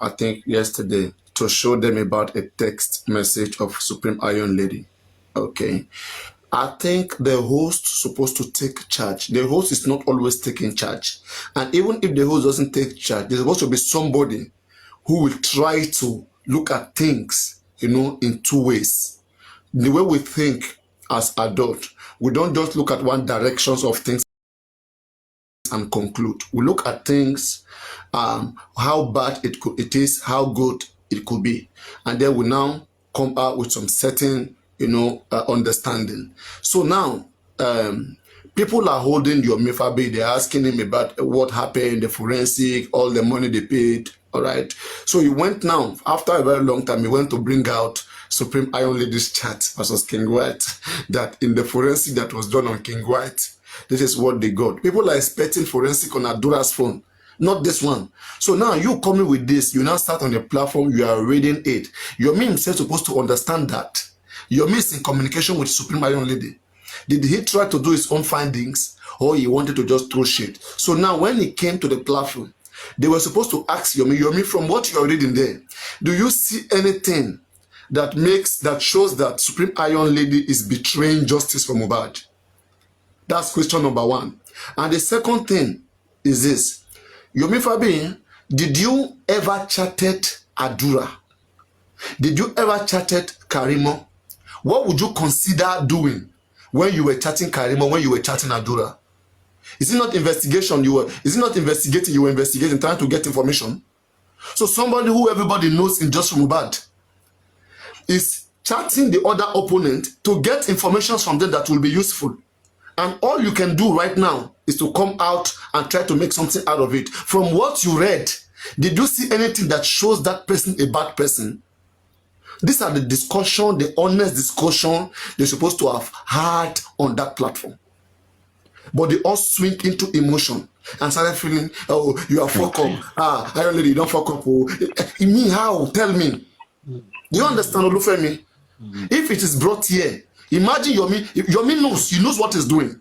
I think yesterday, to show them about a text message of Supreme Iron Lady. Okay. I think the host supposed to take charge. The host is not always taking charge. And even if the host doesn't take charge, there's supposed to be somebody who will try to look at things, in two ways. The way we think as adults, we don't just look at one directions of things and conclude. We look at things, how bad it is, how good it could be, and then we now come out with some certain, understanding. So now, people are holding Yomi Fabi. They're asking him about what happened, the forensic, all the money they paid. All right. So he went now, after a very long time, he went to bring out Supreme Iron Lady's chat versus King White, that in the forensic that was done on King White, this is what they got. People are expecting forensic on Adura's phone, not this one. So now you coming with this, you now start on the platform, you are reading it. Yomi himself supposed to understand that. Yomi is in communication with Supreme Iron Lady. Did he try to do his own findings, or he wanted to just throw shit? So now when he came to the platform, they were supposed to ask Yomi, from what you are reading there, do you see anything that shows that Supreme Iron Lady is betraying justice for Mohbad? That's question number one. And the second thing is this. Yomi Fabi, did you ever chatted Adura? Did you ever chatted Karimo? What would you consider doing when you were chatting Karimo, when you were chatting Adura? Is it not investigation? Is it not investigating? You were investigating, trying to get information. So somebody who everybody knows in just Mohbad is chatting the other opponent to get information from them that will be useful. And all you can do right now is to come out and try to make something out of it. From what you read, did you see anything that shows that person a bad person? These are the discussion, the honest discussion they're supposed to have had on that platform. But they all swing into emotion and started feeling, oh, you are fuck up. Iron Lady, you don't fuck up. Oh. Me, how? Tell me. Do you understand, Olufemi? If it is brought here, imagine Yomi knows, he knows what he's doing.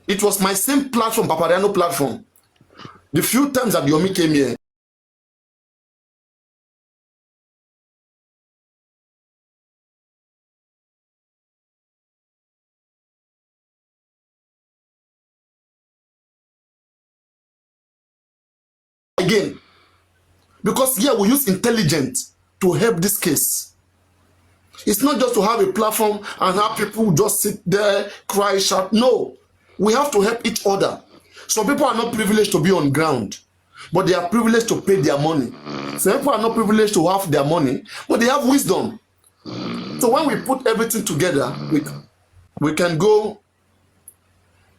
It was my same platform, Papariano platform. The few times that Yomi came here, again, because here we use intelligence to help this case. It's not just to have a platform and have people just sit there, cry, shout. No, we have to help each other. Some people are not privileged to be on ground, but they are privileged to pay their money. Some people are not privileged to have their money, but they have wisdom. So when we put everything together, we can go.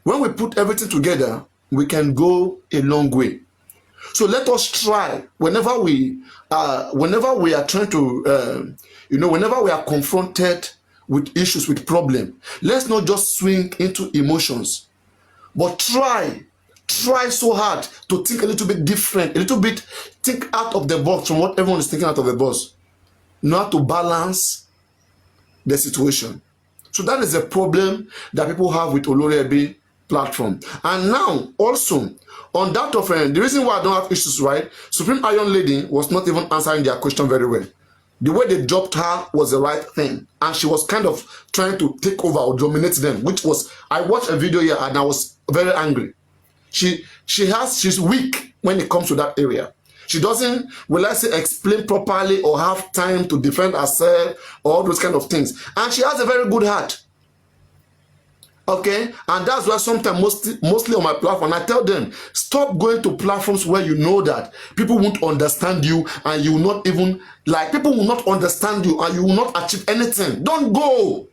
When we put everything together, we can go a long way. So let us try, whenever we are trying to, whenever we are confronted with issues, with problems, let's not just swing into emotions, but try so hard to think a little bit different, think out of the box from what everyone is thinking out of the box, not to balance the situation. So that is a problem that people have with Olori platform. And now also on that of the reason why I don't have issues, right? Supreme Iron Lady was not even answering their question very well. The way they dropped her was the right thing, and she was kind of trying to take over or dominate them, which was, I watched a video here and I was very angry. She's weak when it comes to that area. She doesn't, will I say, explain properly or have time to defend herself or all those kind of things. And she has a very good heart. Okay, and that's why sometimes mostly on my platform I tell them, stop going to platforms where you know that people won't understand you, and you will not even, like, people will not understand you and you will not achieve anything. Don't go.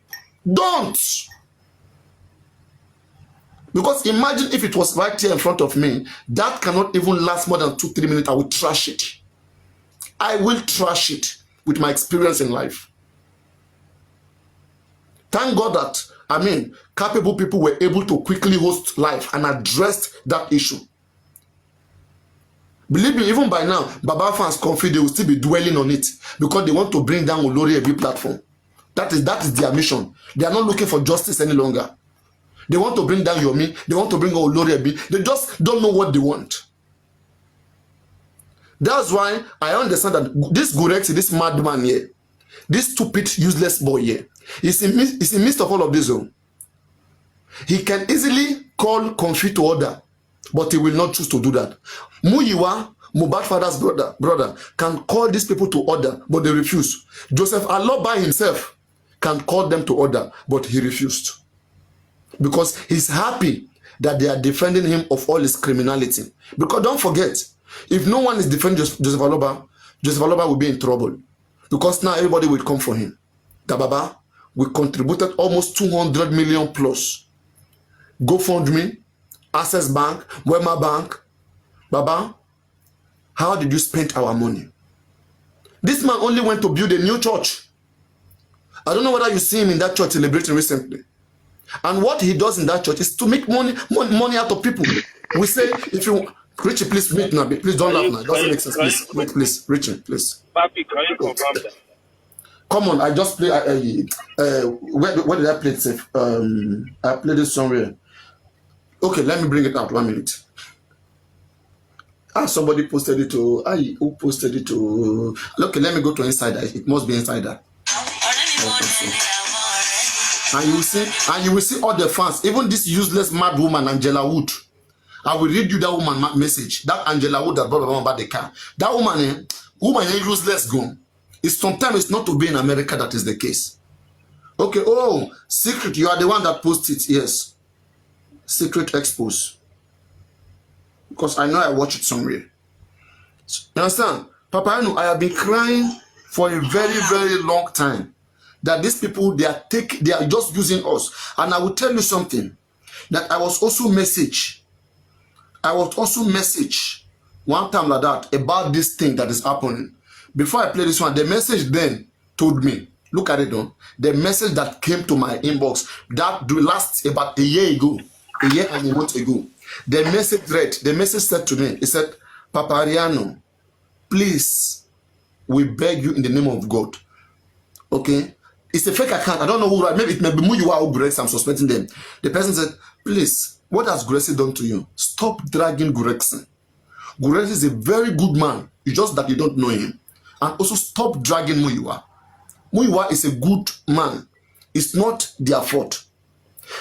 Don't. Because imagine if it was right here in front of me, that cannot even last more than 2-3 minutes. I will trash it. I will trash it with my experience in life. Thank God that, capable people were able to quickly host live and address that issue. Believe me, even by now, Baba fans confident they will still be dwelling on it because they want to bring down Olori every platform. That is their mission. They are not looking for justice any longer. They want to bring down Yomi. They want to bring Olori Ebi. They just don't know what they want. That's why I understand that this Gurexi, this madman here, this stupid, useless boy here, is in midst of all of this. He can easily call Comfy to order, but he will not choose to do that. Muyiwa, Mohbad father's brother, can call these people to order, but they refuse. Joseph Allah by himself can call them to order, but he refused. Because he's happy that they are defending him of all his criminality. Because don't forget, if no one is defending Joseph Aloba will be in trouble. Because now everybody will come for him. Tababa, we contributed almost 200 million plus. GoFundMe, Access Bank, Wema Bank. Baba, how did you spend our money? This man only went to build a new church. I don't know whether you see him in that church celebrating recently. And what he does in that church is to make money out of people. We say, if you, Richie, please wait now. Please don't laugh now. It doesn't make sense. Please wait, please, Richie, please. Papi, can you confirm that? Come on, I just play. Where did I play it safe? I played it somewhere. Okay, let me bring it out. 1 minute. Somebody posted it to. Who posted it to? Okay, let me go to Insider. It must be Insider. And you will see all the fans, even this useless mad woman, Angela Wood. I will read you that woman message. That Angela Wood that brought about the car. That woman, useless gone. Sometimes it's not to be in America that is the case. Okay, Secret, you are the one that posted it. Yes. Secret expose. Because I know I watch it somewhere. You understand? Papa, I have been crying for a very, very long time that these people, they are just using us. And I will tell you something, that I was also message one time like that about this thing that is happening. Before I play this one, the message then told me, look at it though, the message that came to my inbox, that last about a year and a month ago, the message said to me, it said, Papa Ariano, please, we beg you in the name of God. Okay? It's a fake account. I don't know who, maybe it may be Muyiwa or Gurexi. I'm suspecting them. The person said, please, what has Gurexi done to you? Stop dragging Gurexi. Gurexi is a very good man. It's just that you don't know him. And also stop dragging Muyiwa. Muyiwa is a good man. It's not their fault.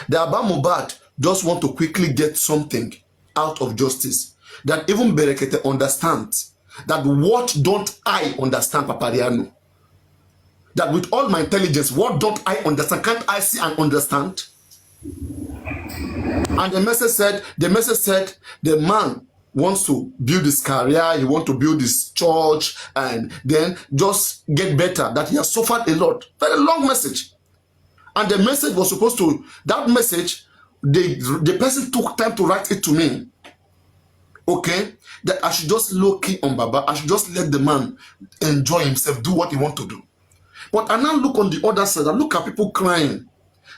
The Aba Mohbad just want to quickly get something out of justice. That even Berekete understands. That what don't I understand, Papariano? That with all my intelligence, what don't I understand? Can't I see and understand? And the message said, the man wants to build his career, he wants to build his church, and then just get better, that he has suffered a lot. Very long message. And the message was supposed to, that message, the person took time to write it to me. Okay? That I should just low-key on Baba, I should just let the man enjoy himself, do what he wants to do. But I now look on the other side, I look at people crying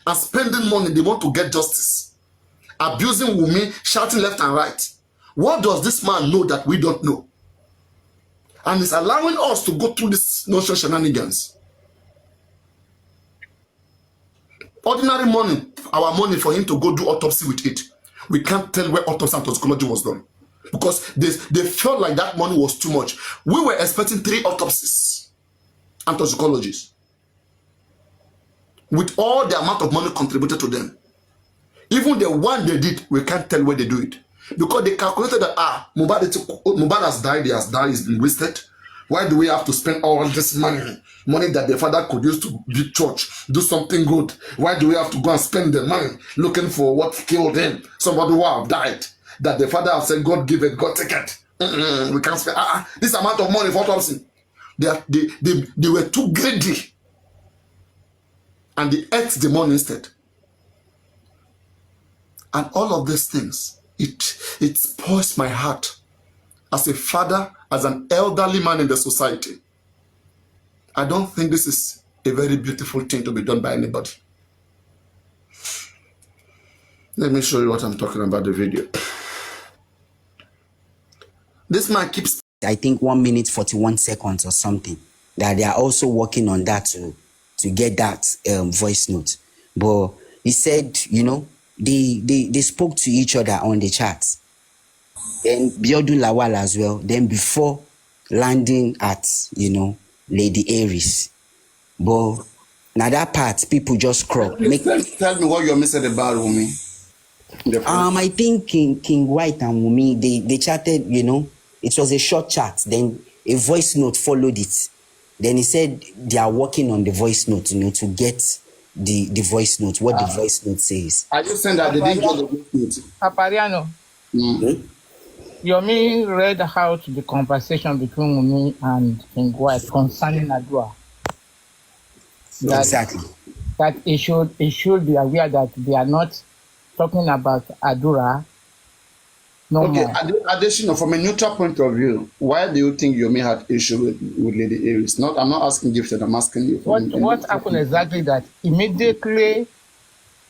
and spending money, they want to get justice. Abusing Wumi, shouting left and right. What does this man know that we don't know? And it's allowing us to go through this nonsense shenanigans. Ordinary money, our money for him to go do autopsy with it. We can't tell where autopsy and toxicology was done. Because they felt like that money was too much. We were expecting 3 autopsies and toxicologists. With all the amount of money contributed to them. Even the one they did, we can't tell where they do it. Because they calculated that, Mohbad has died, he's been wasted. Why do we have to spend all this money? Money that the father could use to build church, do something good. Why do we have to go and spend the money looking for what killed him? Somebody who have died. That the father has said, God give it, God take it. We can't spend this amount of money for autopsy. They were too greedy. And they ate the money instead. And all of these things, it spoils my heart as a father, as an elderly man in the society. I don't think this is a very beautiful thing to be done by anybody. Let me show you what I'm talking about, the video. This man keeps, I think 1 minute 41 seconds or something, that they are also working on that to get that voice note. But he said, you know, they spoke to each other on the chat. Then Biodun Lawal as well. Then before landing at, Lady Aries. But now that part, people just crop. Please tell me what Yomi said about Wumi. I think King White and Wumi, they chatted, it was a short chat. Then a voice note followed it. Then he said they are working on the voice note, to get the voice note, what the voice note says. Are you saying that they didn't get the voice note? Papariano, Yomi read out the conversation between Wumi and King White concerning Adua. Exactly. That it should be aware that they are not talking about Adura. No Okay, more. Additional, from a neutral point of view, why do you think Yomi had issue with Lady Aries? I'm not asking Gifted, I'm asking you. What happened exactly that immediately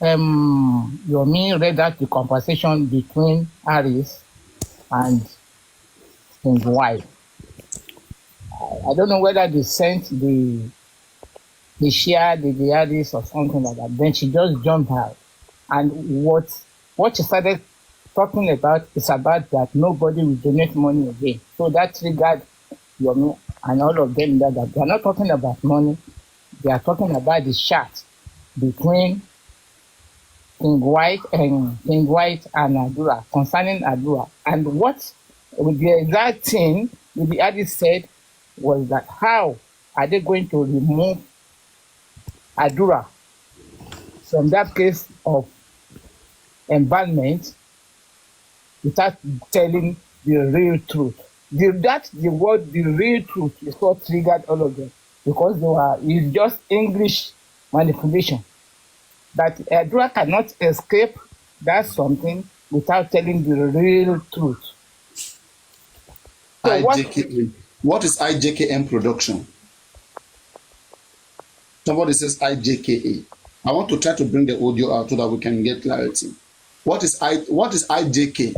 Yomi read out the conversation between Aries and King White. I don't know whether they sent the share the Aries or something like that. Then she just jumped out. And what she started talking about is about that nobody will donate money again. So that triggered Yomi and all of them that they are not talking about money. They are talking about the chat between King White and Adura concerning Adura. And what the exact thing the Aries said was that how are they going to remove Adura from that case of embezzlement without telling the real truth. The word the real truth is what triggered all of them, because it's just English manipulation. That Adura cannot escape that something without telling the real truth. So what is IJKM production? Somebody says IJKA. I want to try to bring the audio out so that we can get clarity. What is IJK?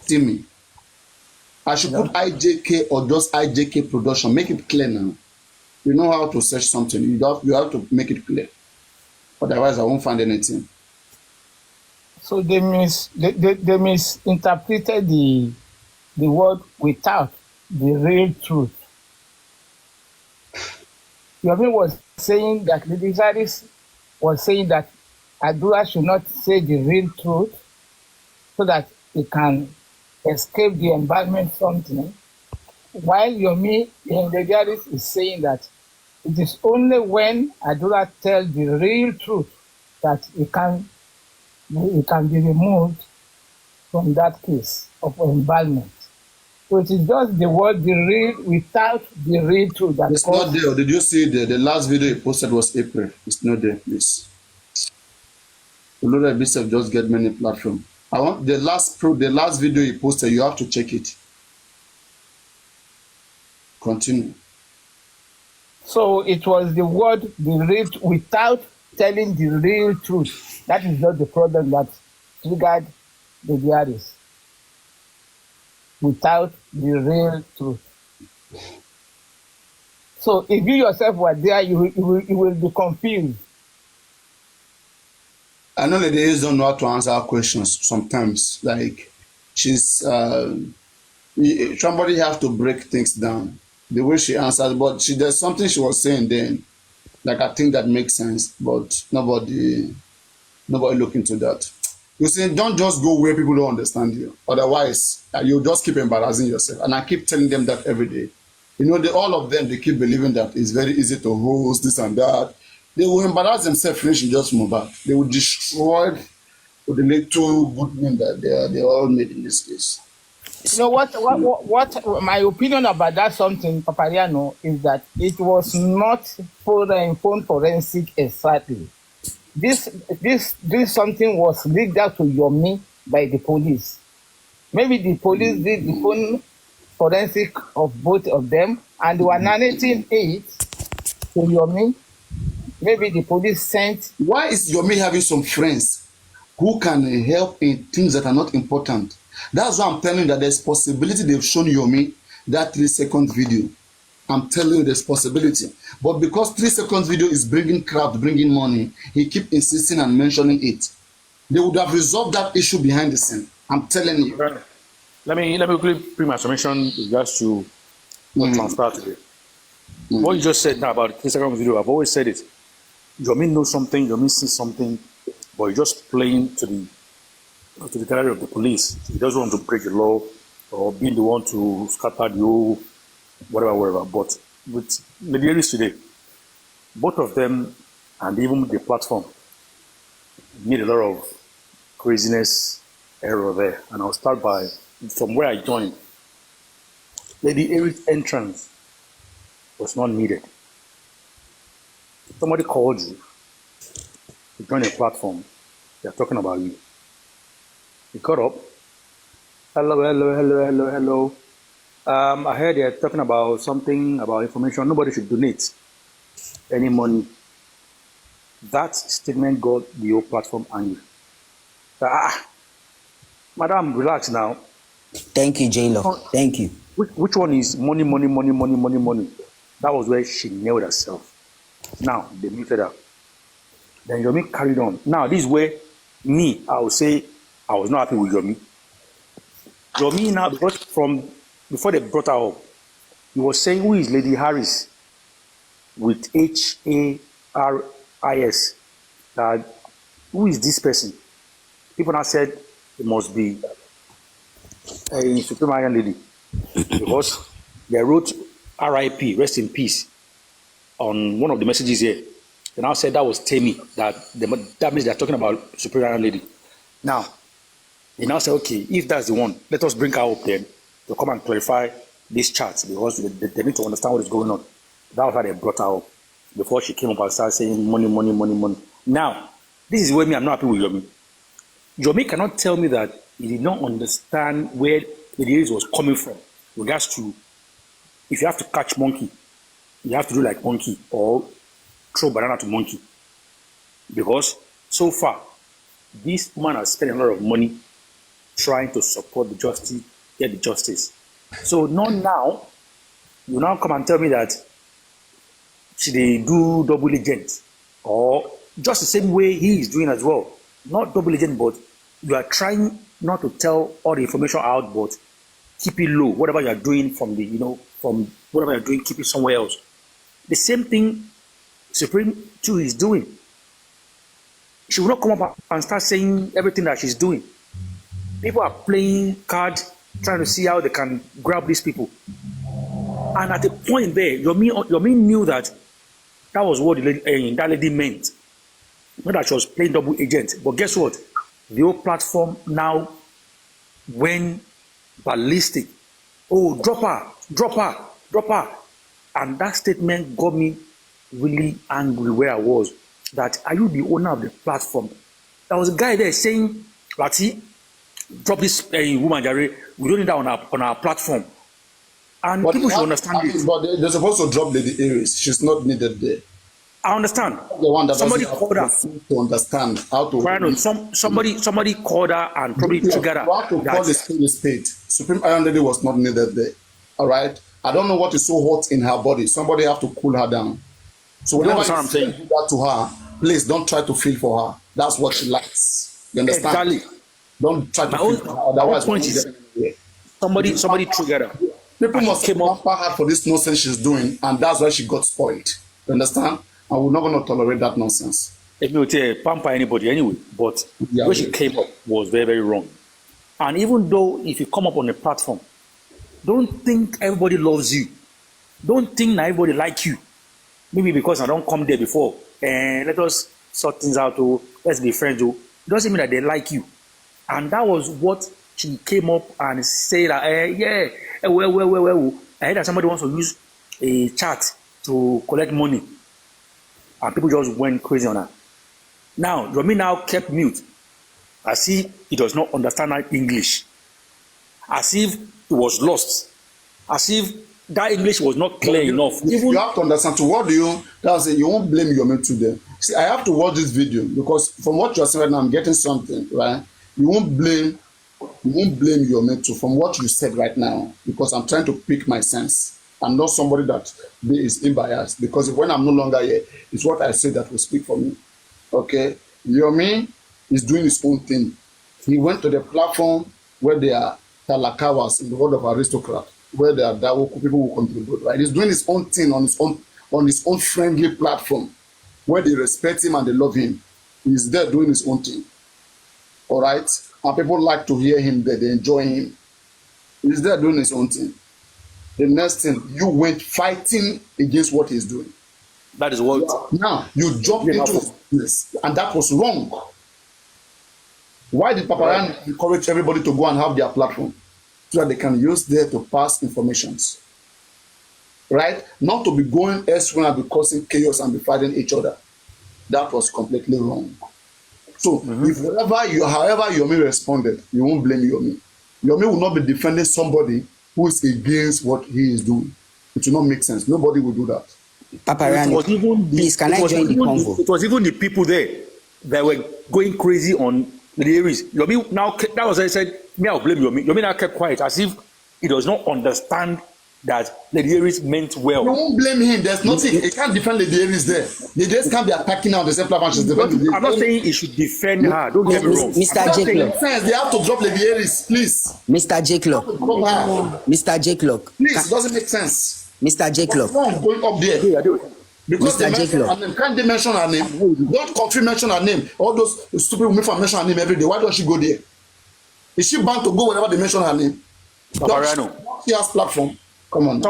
See me. I should put IJK or just IJK production. Make it clear now. You know how to search something. You have to make it clear. Otherwise, I won't find anything. So they misinterpreted the word without the real truth. Yomi was saying that Lady Aries was saying that Adura should not say the real truth so that he can escape the embarrassment something, while Yomi in Lady Aries is saying that it is only when Adura tells the real truth that he can be removed from that case of embezzlement. So it is just the word the real without the real truth. That it's not there. Did you see the last video he posted was April? It's not there, please. Olora Bishop just get many platforms. I want the last video he posted. You have to check it. Continue. So it was the word the real without telling the real truth. That is not the problem that triggered the Aries. Without the real truth. So if you yourself were there, you will be confused. I know the ladies don't know how to answer our questions sometimes. Like she's somebody have to break things down. The way she answers, but there's something she was saying then. Like I think that makes sense, but nobody look into that. You see, don't just go where people don't understand you. Otherwise, you'll just keep embarrassing yourself. And I keep telling them that every day. All of them, they keep believing that it's very easy to host this and that. They will embarrass themselves, finish and just move back. They will destroy the little good name that they all made in this case. You know what my opinion about that something, Papariano, is that it was not phone forensic exactly. This something was leaked out to Yomi by the police. Maybe the police did the phone forensic of both of them and they were narrating it to Yomi. Maybe the police sent. Why is Yomi having some friends who can help in things that are not important? That's why I'm telling you that there's possibility they've shown Yomi that 3-second video. I'm telling you there's possibility. But because 3-second video is bringing crowd, bringing money, he keep insisting and mentioning it. They would have resolved that issue behind the scene. I'm telling you. Let me quickly bring my submission with regards to Not transparent today. What you just said now about the Instagram video, I've always said it. Yomi knows something, Yomi sees something, but you're just playing to the gallery of the police. He doesn't want to break the law or be the one to scatter the whole whatever. But with Lady Aries today, both of them and even the platform made a lot of craziness error there. And I'll start from where I joined. Lady Aries' entrance was not needed. Somebody called you, you join a platform, they're talking about you. You got up, hello. I heard they're talking about something about information. Nobody should donate any money. That statement got the whole platform angry. Madam, relax now. Thank you, J-Lo. Thank you. Which one is money? That was where she nailed herself. Now, they muted her. Then Yomi carried on. Now, this is where I would say I was not happy with Yomi. Yomi now, because from before they brought her up, he was saying, who is Lady Aries with Haris? Who is this person? People now said it must be a Supreme Iron Lady because they wrote RIP, rest in peace, on one of the messages here. They now said that was Tammy, that means they're talking about Supreme Iron Lady. Now, they now say, okay, if that's the one, let us bring her up then to come and clarify these charts because they need to understand what is going on. That was how they brought her up before she came up and started saying money. Now, this is where I'm not happy with Yomi. Yomi cannot tell me that he did not understand where the Aries was coming from. With regards to, if you have to catch monkey, you have to do like monkey or throw banana to monkey. Because so far, this woman has spent a lot of money trying to support the justice, get the justice. So not now, you now come and tell me that she they do double agent or just the same way he is doing as well. Not double agent, but you are trying not to tell all the information out, but keep it low. Whatever you are doing from whatever you're doing, keep it somewhere else. The same thing Supreme 2 is doing. She will not come up and start saying everything that she's doing. People are playing cards, trying to see how they can grab these people. And at the point there, Yomi knew that was what that lady meant. Not that she was playing double agent. But guess what? The whole platform now went ballistic. Oh, drop her. And that statement got me really angry where I was. That, are you the owner of the platform? There was a guy there saying, Lati, drop this woman, Jerry. We don't need that on our platform. And but people should understand this. But they're supposed to drop Lady Aries. She's not needed there. I understand. The one that somebody called her to understand how to. Somebody called her and probably triggered her. You have to call the spade. Supreme Iron Lady was not needed there. All right. I don't know what is so hot in her body. Somebody have to cool her down. So whenever you do that to her, please don't try to feel for her. That's what she likes. You understand? Exactly. Don't try to feel for her. Otherwise, point is, somebody triggered her. People must pamper her for this nonsense she's doing, and that's why she got spoiled. You understand? And we're not going to tolerate that nonsense. If you would pamper anybody anyway, but where she came up was very, very wrong. And even though if you come up on a platform, don't think everybody loves you. Don't think that everybody like you. Maybe because I don't come there before. And let us sort things out. Let's be friends. It doesn't mean that they like you. And that was what she came up and said that, well. I heard that somebody wants to use a chat to collect money. And people just went crazy on her. Now, Yomi now kept mute. As if he does not understand English. As if he was lost. As if that English was not clear enough. You have to understand, you won't blame Yomi today. See, I have to watch this video because from what you're saying right now, I'm getting something, right? You won't blame Yomi too from what you said right now because I'm trying to pick my sense. I'm not somebody that is unbiased because when I'm no longer here, it's what I say that will speak for me. Okay? Yomi is doing his own thing. He went to the platform where they are talakawas in the world of aristocrat. where there are Dawoku people who contribute, right? He's doing his own thing on his own friendly platform where they respect him and they love him. He's there doing his own thing. All right? And people like to hear him there, they enjoy him. He's there doing his own thing. The next thing, you went fighting against what he's doing. That is what. Now, you jumped into his business, and that was wrong. Why did Paparan encourage everybody to go and have their platform? So that they can use there to pass informations. Right? Not to be going elsewhere and be causing chaos and be fighting each other. That was completely wrong. So, if however Yomi responded, you won't blame Yomi. Yomi will not be defending somebody who is against what he is doing. It will not make sense. Nobody will do that. Paparan, please, can I join the convo? It was even the people there that were going crazy on the Aries. Yomi now, that was I said, me, I'll blame Yomi. Yomi now kept quiet as if he does not understand that Lady Aries meant well. You won't blame him. There's nothing. He can't defend Lady Aries there. They just can't be attacking her on the same platform. She's defending. I'm not saying he should defend her. Don't get me wrong. Mr. J. Clock. They have to drop Lady Aries, please. Mr. J. Clock. Mr. J. Clock. Please, it doesn't make sense. Mr. J. Clock. Going up there. Because Mr. J. Clock. Can't they mention her name? Don't country mention her name. All those stupid women for mention her name every day. Why don't she go there? Is she bound to go whenever they mention her name? She has platform. Come on.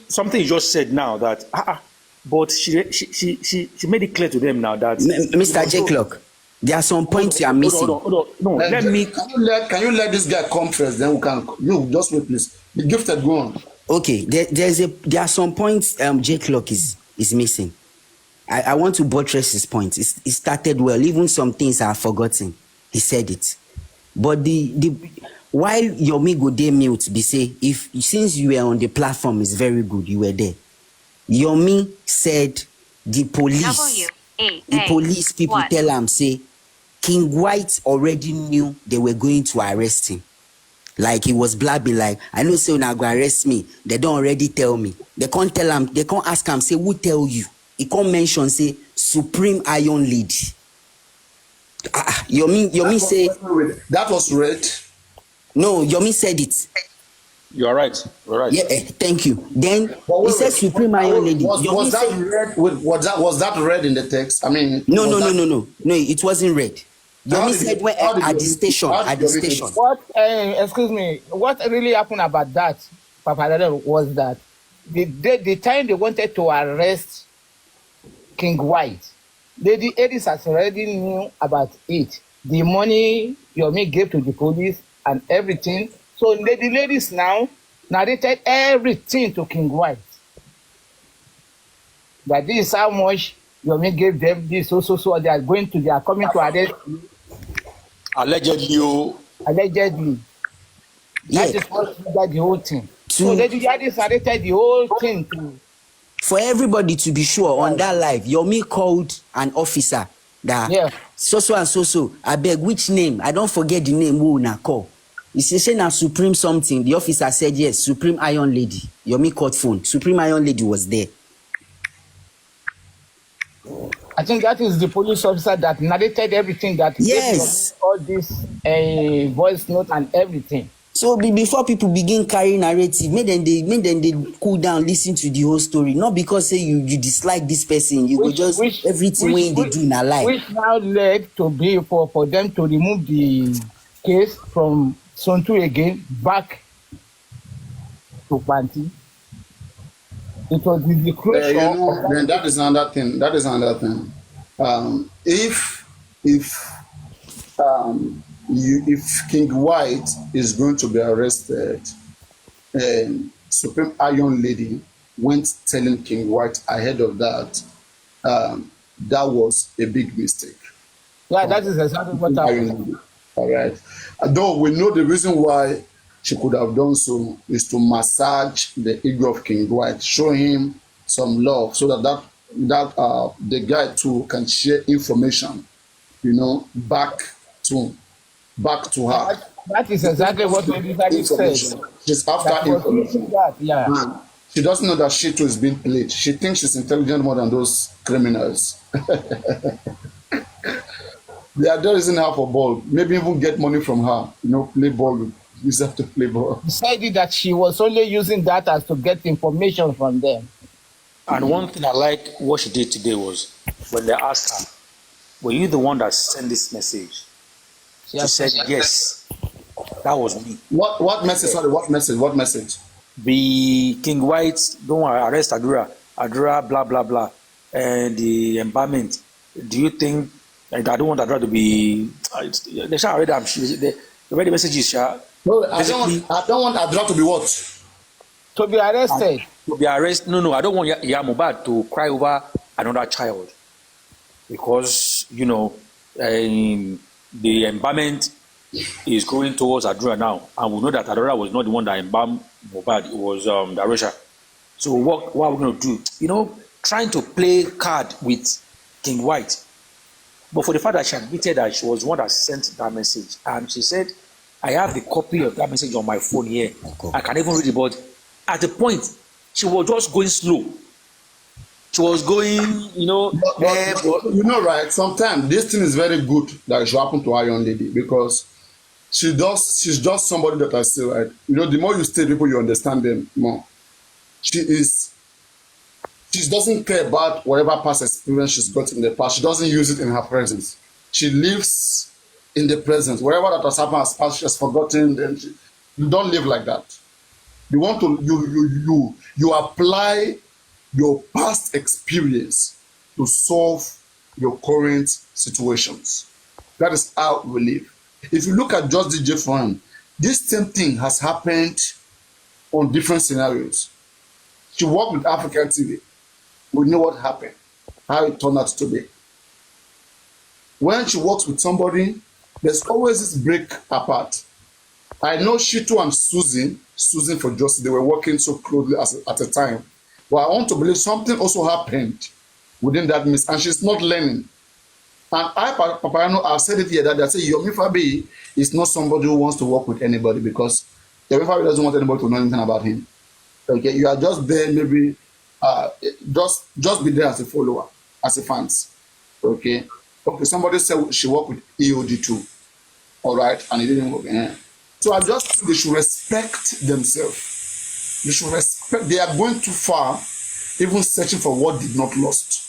Something you just said now that but she made it clear to them now that Mr. J. Clock, there are some points you are missing. Hold on. No, let me. Can you let this guy come first? Then we can. You just wait, please. The gifted, go on. Okay, there are some points J. Clock is missing. I want to buttress his point. It started well. Even some things are forgotten. He said it, but the while Yomi go dey mute be say since you were on the platform is very good, you were there. Yomi said the police people tell am say King White already knew they were going to arrest him. Like he was blabbing like, I know say una go arrest me. They don't already tell me. They can't tell him, they can't ask him, say who tell you? He can't mention say Supreme Iron Lady. Yomi say that was read. No, Yomi said it. You are right. You're right. Yeah, thank you. Then he said Supreme Iron Lady. Was that read in the text? I mean, no, it wasn't read. Yomi said when at the station. What? Excuse me. What really happened about that, Papa, was that the time they wanted to arrest King White, Lady Aries has already knew about it. The money Yomi gave to the police and everything. So Lady Aries now narrated everything to King White. That this is how much Yomi gave them this, so they are coming to arrest you. Allegedly. Yeah. That is what the whole thing. So Lady Aries narrated the whole thing to. For everybody to be sure on that live, Yomi called an officer that so and so. I beg which name? I don't forget the name who na call. He say na Supreme something. The officer said yes, Supreme Iron Lady. Yomi called phone. Supreme Iron Lady was there. I think that is the police officer that narrated everything that all this voice note and everything. So before people begin carrying narrative, make them they cool down, listen to the whole story. Not because say you dislike this person, you go just everything when they do in a life. Which now led to be for them to remove the case from Sontu again back to Panti. It was the closure. Then that is another thing. If King White is going to be arrested, Supreme Iron Lady went telling King White ahead of that, that was a big mistake. Yeah, that is exactly what happened. All right. Though we know the reason why she could have done so is to massage the ego of King White, show him some love, so that the guy too can share information, back to her. That is exactly what everybody says. She's after information. She doesn't know that she too is being played. She thinks she's intelligent more than those criminals. There isn't half a ball. Maybe even get money from her. Play ball use that to play ball. Decided that she was only using that as to get information from them. And one thing I like what she did today was when they asked her, were you the one that sent this message? She said, yes, that was me. What message? Sorry, what message? What message? The King White, don't arrest Adura, blah, blah, blah. And the embalmment. Do you think, I don't want Adura to be, they shall already, the message is, no, I don't want Adura to be what? To be arrested. To be arrested. No, I don't want Mohbad to cry over another child. Because, the embalmment is going towards Adura now. And we know that Adura was not the one that embalmed Mohbad. It was Darusha. So what are we going to do? Trying to play card with King White. But for the fact that she admitted that she was the one that sent that message. And she said, I have the copy of that message on my phone here. Okay. I can even read it, but at the point, she was just going slow. She was going, right? Sometimes this thing is very good that it should happen to our young lady because she's just somebody that I see, right? The more you stay people, you understand them more. She doesn't care about whatever past experience she's got in the past. She doesn't use it in her presence. She lives in the present. Whatever that has happened as past, she has forgotten. Then you don't live like that. You want to you apply your past experience to solve your current situations. That is how we live. If you look at just DJ Fran, this same thing has happened on different scenarios. She worked with African TV. We know what happened, how it turned out to be. When she works with somebody, there's always this break apart. I know Shitu and Susan for Justice, they were working so closely at a time. But I want to believe something also happened within that miss, and she's not learning. And Papayano, I've said it here that I say Yomi Fabi is not somebody who wants to work with anybody because Yomi Fabi doesn't want anybody to know anything about him. Okay, you are just there, maybe just be there as a follower, as a fans. Okay, somebody said she worked with EOD too, all right, and it didn't work. So I just think they should respect themselves. They should respect. They are going too far, even searching for what did not lost.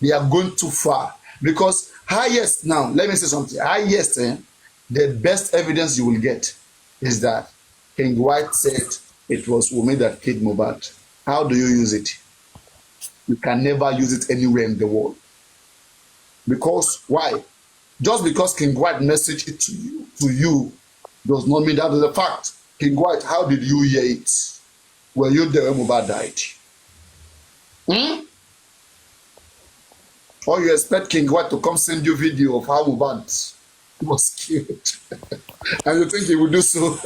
They are going too far because highest now. Let me say something. Highest, the best evidence you will get is that King White said it was Wunmi that killed Mohbad. How do you use it? You can never use it anywhere in the world. Because why? Just because King White messaged it to you does not mean that is a fact. King White, how did you hear it? Were you there when Mohbad died? Or you expect King White to come send you video of how Mohbad was killed? And you think he would do so?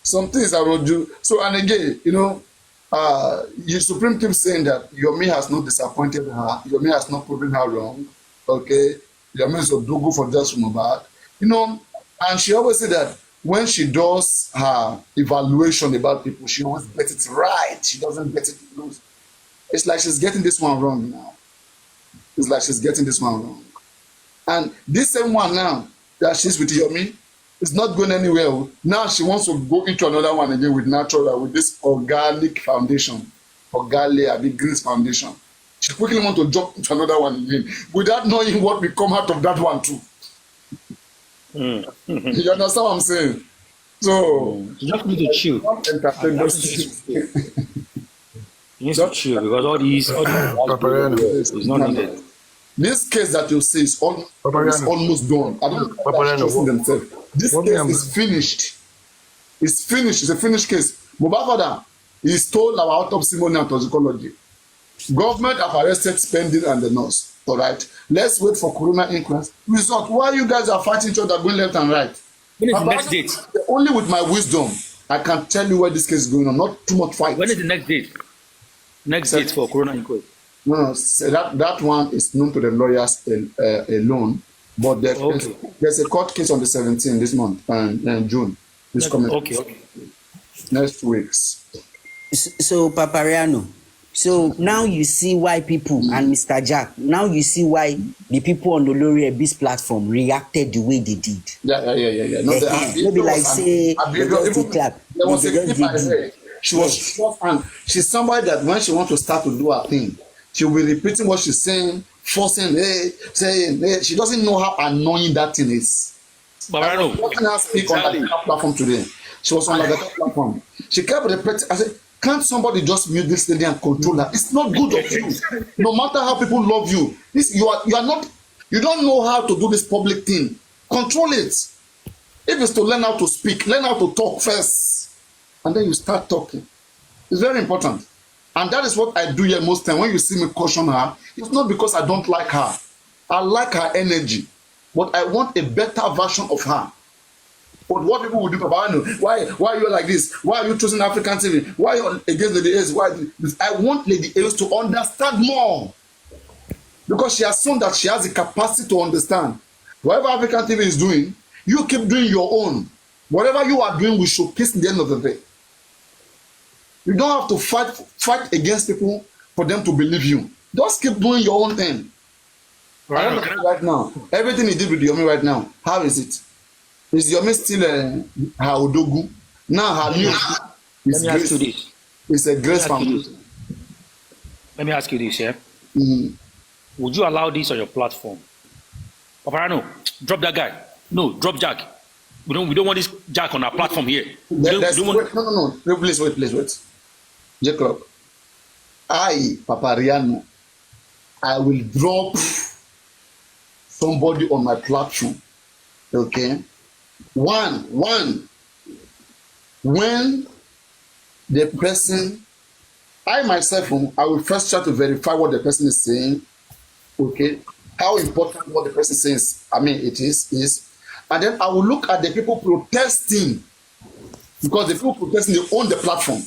Some things I will do. So, and again, the Supreme keeps saying that Yomi has not disappointed her. Yomi has not proven her wrong. Okay? Yomi is a dogo for just Mohbad. And she always said that when she does her evaluation about people, she always gets it right. She doesn't get it loose. It's like she's getting this one wrong now. It's like she's getting this one wrong. And this same one now that she's with Yomi is not going anywhere. Now she wants to go into another one again with natural, with this organic foundation, big Greens foundation. She quickly wants to jump into another one again without knowing what will come out of that one too. You understand what I'm saying? So you just need to chill. You need to chill because all these is not needed. This case that you say is almost done. I don't trust themselves. This case is finished. It's finished. It's a finished case. Mohbad father is told our autopsy money and toxicology. Government have arrested Spending and the nurse. All right. Let's wait for corona inquest result. Why you guys are fighting each other, going left and right? When is the next date? Only with my wisdom, I can tell you where this case is going on. Not too much fight. When is the next date? Next date for corona inquest? No, so that one is known to the lawyers alone. But there's a court case on the 17th this month, June. This coming. Okay. Next weeks. So Papariano, So now you see why people and Mr. Jack, now you see why the people on the Olori Ebi's platform reacted the way they did. Yeah. No, Maybe like say they just did clap. There was a They clip just I did heard. She was short, and she's somebody that when she wants to start to do her thing, she'll be repeating what she's saying, forcing, saying, She doesn't know how annoying that thing is. But I know. Watching her speak on that platform today. She was on that platform. She kept repeating. I said, can't somebody just mute this lady and control her? It's not good of you. No matter how people love you, you are not. You don't know how to do this public thing. Control it. If it's to learn how to speak, learn how to talk first, and then you start talking. It's very important, and that is what I do here most time. When you see me caution her, it's not because I don't like her. I like her energy, but I want a better version of her. But what people will do about why are you like this? Why are you choosing African TV? Why are you against Lady Aries? Why this? I want Lady Aries to understand more, because she has shown that she has the capacity to understand. Whatever African TV is doing, you keep doing your own. Whatever you are doing will showcase in the end of the day. You don't have to fight against people for them to believe you. Just keep doing your own thing. Right now, everything he did with Yomi right now, how is it? Is Yomi still her Odogu? Now her new Let me ask you this. It's a grace foundation. Let me ask you this, yeah? Mm. Would you allow this on your platform? Paparano, drop that guy. No, drop Jack. We don't want this Jack on our platform here. No. Please, wait. Jacob, Papariano, I will drop somebody on my platform. Okay? One, when the person, I myself, I will first try to verify what the person is saying. Okay? How important what the person says, it is. And then I will look at the people protesting, because the people protesting, they own the platform.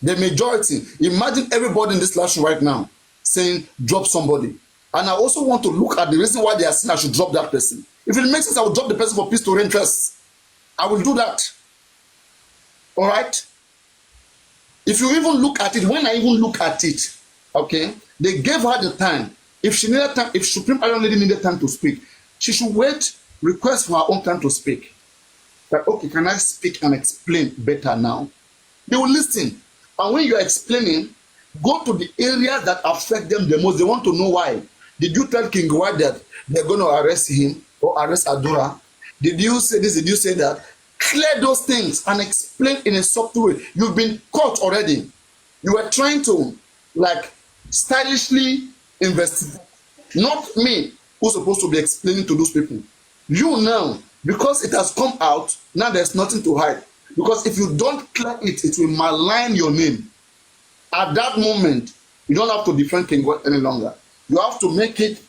The majority, imagine everybody in this classroom right now saying, drop somebody. And I also want to look at the reason why they are saying I should drop that person. If it makes sense, I will drop the person for peace to reign first. I will do that. All right? If you even look at it, when I even look at it, okay, they gave her the time. If she needed time, if Supreme Iron Lady needed time to speak, she should wait, request for her own time to speak. Like, okay, can I speak and explain better now? They will listen. And when you're explaining, go to the areas that affect them the most. They want to know why. Did you tell King White that they're going to arrest him or arrest Adora? Did you say this? Did you say that? Clear those things and explain in a subtle way. You've been caught already. You were trying to, stylishly investigate. Not me, who's supposed to be explaining to those people. You now, because it has come out, now there's nothing to hide. Because if you don't clear it, it will malign your name. At that moment, you don't have to defend King God any longer. You have to make it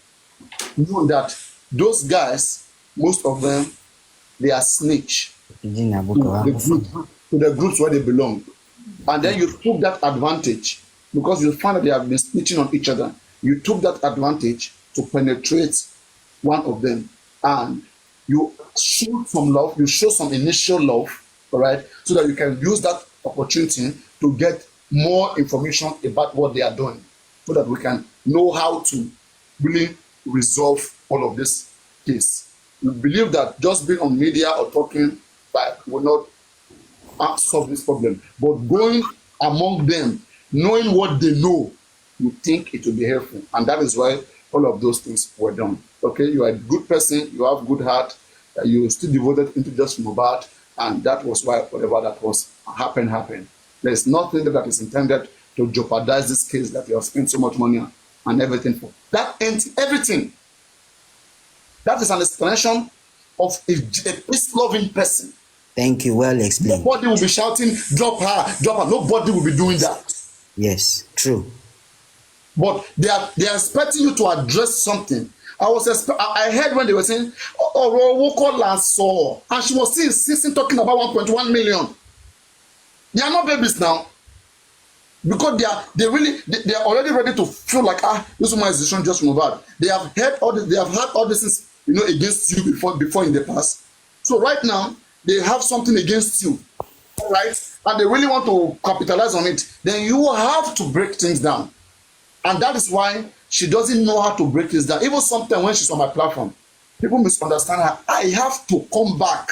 known that those guys, most of them, they are snitch to the groups where they belong. And then you took that advantage, because you find that they have been snitching on each other. You took that advantage to penetrate one of them. And you show some love, you show some initial love, all right, so that you can use that opportunity to get more information about what they are doing, so that we can know how to really resolve all of this case. We believe that just being on media or talking will not solve this problem. But going among them, knowing what they know, you think it will be helpful. And that is why all of those things were done. Okay, you are a good person, you have good heart, you still devoted into just Mohbad, and that was why whatever that was happened. There is nothing that is intended to jeopardize this case that you have spent so much money on and everything for. That ends everything. That is an explanation of a peace-loving person. Thank you, well explained. Nobody will be shouting, drop her. Nobody will be doing that. Yes, true. But they are expecting you to address something. I heard when they were saying, Woko last saw, and she was still insisting talking about 1.1 million. They are not babies now. Because they are already ready to feel like, this woman is decision just Mohbad. They have heard all this, they have heard all this, against you before in the past. So right now, they have something against you. right and they really want to capitalize on it, then you have to break things down. And that is why she doesn't know how to break this down. Even sometimes when she's on my platform, people misunderstand her. I have to come back